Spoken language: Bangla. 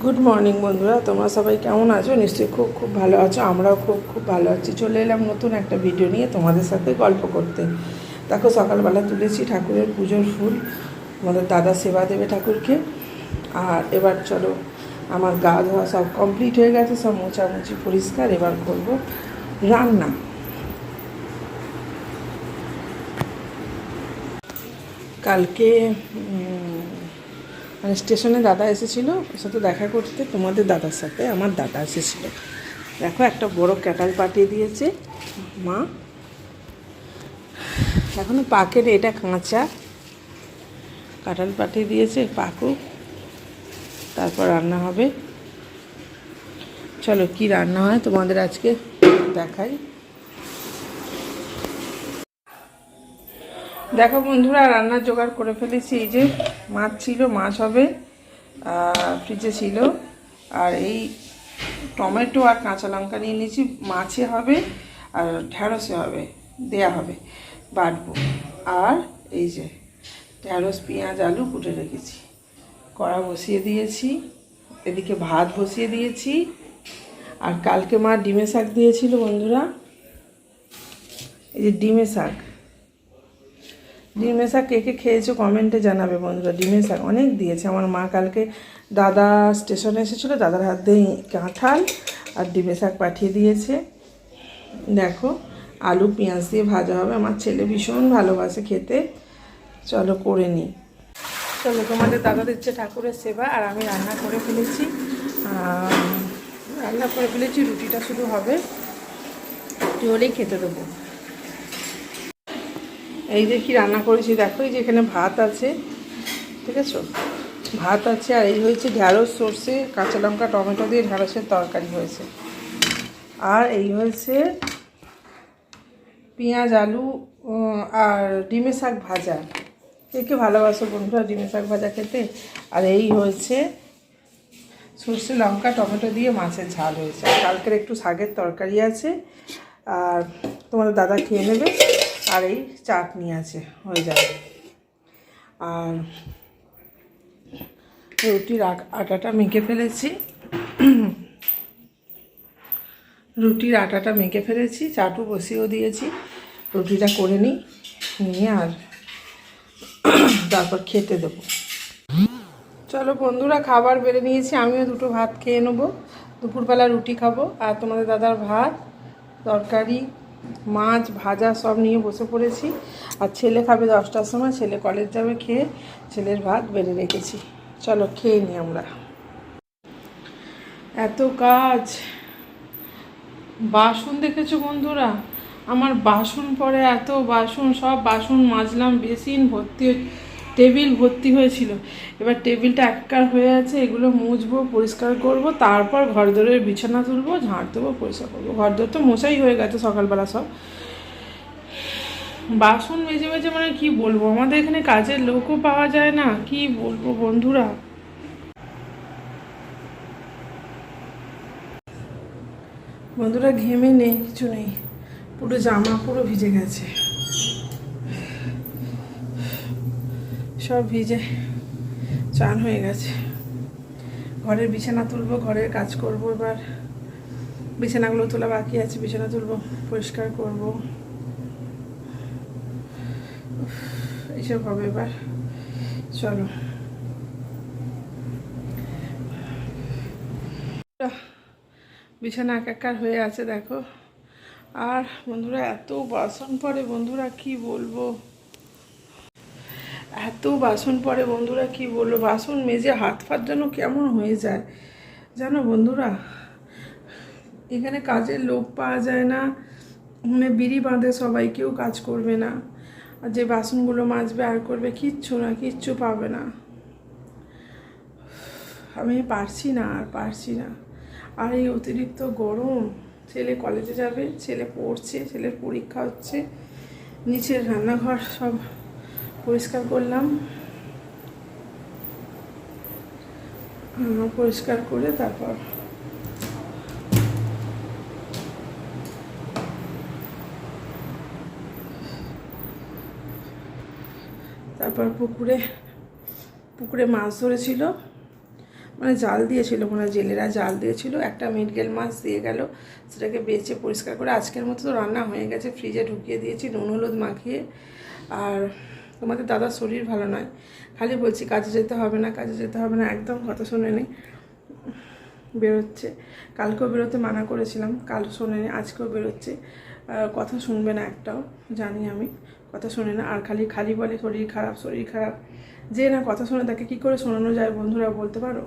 গুড মর্নিং বন্ধুরা, তোমরা সবাই কেমন আছো? নিশ্চয়ই খুব খুব ভালো আছো। আমরাও খুব খুব ভালো আছি। চলে এলাম নতুন একটা ভিডিও নিয়ে তোমাদের সাথে গল্প করতে। দেখো, সকালবেলা তুলেছি ঠাকুরের পুজোর ফুল, আমাদের দাদা সেবা দেবে ঠাকুরকে। আর এবার চলো, আমার গা ধোয়া সব কমপ্লিট হয়ে গেছে, সব মোছামুছি পরিষ্কার। এবার করবো রান্না। কালকে মানে স্টেশনে দাদা এসেছিলো, ওর সাথে দেখা করতে। তোমাদের দাদার সাথে আমার দাদা এসেছিলো। দেখো, একটা বড় ক্যাটাল পাঠিয়ে দিয়েছে মা। এখনও পাকেনি, এটা কাঁচা কাঁঠাল পাঠিয়ে দিয়েছে, পাকুক তারপর রান্না হবে। চলো কি রান্না হয় তোমাদের আজকে দেখাই। দেখো বন্ধুরা, রান্নার জোগাড় করে ফেলেছি। এই যে মাছ ছিল, মাছ হবে, ফ্রিজে ছিল। আর এই টমেটো আর কাঁচা লঙ্কা নিয়ে নিয়েছি, মাছে হবে আর ঢ্যাঁড়সে হবে, দেয়া হবে, বাটবো। আর এই যে ঢ্যাঁড়স, পেঁয়াজ, আলু কুটে রেখেছি। কড়া বসিয়ে দিয়েছি, এদিকে ভাত বসিয়ে দিয়েছি। আর কালকে মা ডিমে শাক দিয়েছিল বন্ধুরা, এই যে ডিমে শাক। ডিমের শাক কে কে খেয়েছো কমেন্টে জানাবে বন্ধুরা। ডিমের শাক অনেক দিয়েছে আমার মা। কালকে দাদা স্টেশনে এসেছিলো, দাদার হাত দিয়ে কাঁঠাল আর ডিমের শাক পাঠিয়ে দিয়েছে। দেখো, আলু পেঁয়াজ দিয়ে ভাজা হবে। আমার ছেলে ভীষণ ভালোবাসে খেতে। চলো করে নিই। চলো, তোমাদের দাদা দিচ্ছে ঠাকুরের সেবা, আর আমি রান্না করে ফেলেছি। রুটিটা শুধু হবে, রুটি হলেই খেতে দেবো। এই যে কি রান্না করেছি দেখো, এই যে এখানে ভাত আছে, ঠিক আছে, ভাত আছে। আর এই হয়েছে ঢ্যাঁড়স, সর্ষে, কাঁচা লঙ্কা, টমেটো দিয়ে ঢ্যাঁড়সের তরকারি হয়েছে। আর এই হয়েছে পেঁয়াজ, আলু আর ডিমের শাক ভাজা। কে কে ভালোবাসো বন্ধুরা ডিমের শাক ভাজা খেতে? আর এই হয়েছে সর্ষে, লঙ্কা, টমেটো দিয়ে মাছের ঝাল হয়েছে। আর কালকের একটু শাকের তরকারি আছে, আর তোমাদের দাদা খেয়ে নেবে। আর এই চাটনি আছে, হয়ে যাবে। আর রুটির আটাটা মেখে ফেলেছি, চাটু বসিয়েও দিয়েছি। রুটিটা করে নিয়ে আর তারপর খেতে দেবো। চলো বন্ধুরা, খাবার বেড়ে নিয়েছি। আমিও দুটো ভাত খেয়ে নেবো। দুপুরবেলা রুটি খাবো, আর তোমাদের দাদার ভাত, তরকারি, মাছ ভাজা সব নিয়ে বসে পড়েছি। আর ছেলে খাবে 10টার সময়, ছেলে কলেজ যাবে। খেয়ে ছেলের ভাত বেড়ে রেখেছি। চলো খেয়ে নিই আমরা। এত কাজ, বাসন দেখেছো বন্ধুরা? আমার বাসন পড়ে, এত বাসন, সব বাসন মাজলাম। বেসিন ভর্তি, টেবিল ভর্তি হয়েছিল। এবার টেবিলটা একাকার হয়ে আছে, এগুলো মুছবো, পরিষ্কার করব, তারপর ঘরদোরের বিছানা তুলবো, ঝাঁট দেবো, পরিষ্কার করবো। ঘরদোর তো মশাই হয়ে গেছে সকালবেলা সব। বাসন মেজে মেজে মানে কি বলবো, আমাদের এখানে কাজের লোকও পাওয়া যায় না, কি বলবো বন্ধুরা। বন্ধুরা ঘেমে নেই, কিছু নেই, পুরো জামা পুরো ভিজে গেছে, সব ভিজে চান হয়ে গেছে। ঘরের বিছানা তুলবো, ঘরের কাজ করব। এবার বিছানাগুলো তোলা বাকি আছে, বিছানা তুলবো, পরিষ্কার করব, এইসব হবে এবার। চলো, বিছানা একাকার হয়ে আছে দেখো। আর বন্ধুরা এত বাসন পড়ে বন্ধুরা, কি বলবো, এত বাসন পড়ে বন্ধুরা, কি বলবো। বাসন মেজে হাত ফাত যেন কেমন হয়ে যায় জানো বন্ধুরা। এখানে কাজের লোক পাওয়া যায় না, মানে বিড়ি বাঁধে সবাই, কেউ কাজ করবে না। আর যে বাসনগুলো মাজবে আর করবে, কিচ্ছু পাবে না। আমি পারছি না। আর এই অতিরিক্ত গরম, ছেলে কলেজে যাবে, ছেলে পড়ছে, ছেলের পরীক্ষা হচ্ছে। নিচের রান্নাঘর সব পরিষ্কার করলাম, পরিষ্কার করে তারপর পুকুরে মাছ ধরেছিল, মানে জাল দিয়েছিল, মানে জেলেরা জাল দিয়েছিল, একটা মৃগেল মাছ দিয়ে গেল, সেটাকে বেছে পরিষ্কার করে আজকের মতো তো রান্না হয়ে গেছে, ফ্রিজে ঢুকিয়ে দিয়েছি নুন হলুদ মাখিয়ে। আর তোমাদের দাদার শরীর ভালো নয়, খালি বলছি কাজে যেতে হবে না, কাজে যেতে হবে না, একদম কথা শোনেনি, বেরোচ্ছে। কালকেও বেরোতে মানা করেছিলাম, কাল শোনেনি, আজকেও বেরোচ্ছে। কথা শুনবে না একটাও, জানি আমি, কথা শোনে না। আর খালি খালি বলে শরীর খারাপ, শরীর খারাপ। যে না কথা শোনে তাকে কী করে শোনানো যায় বন্ধুরা বলতে পারো?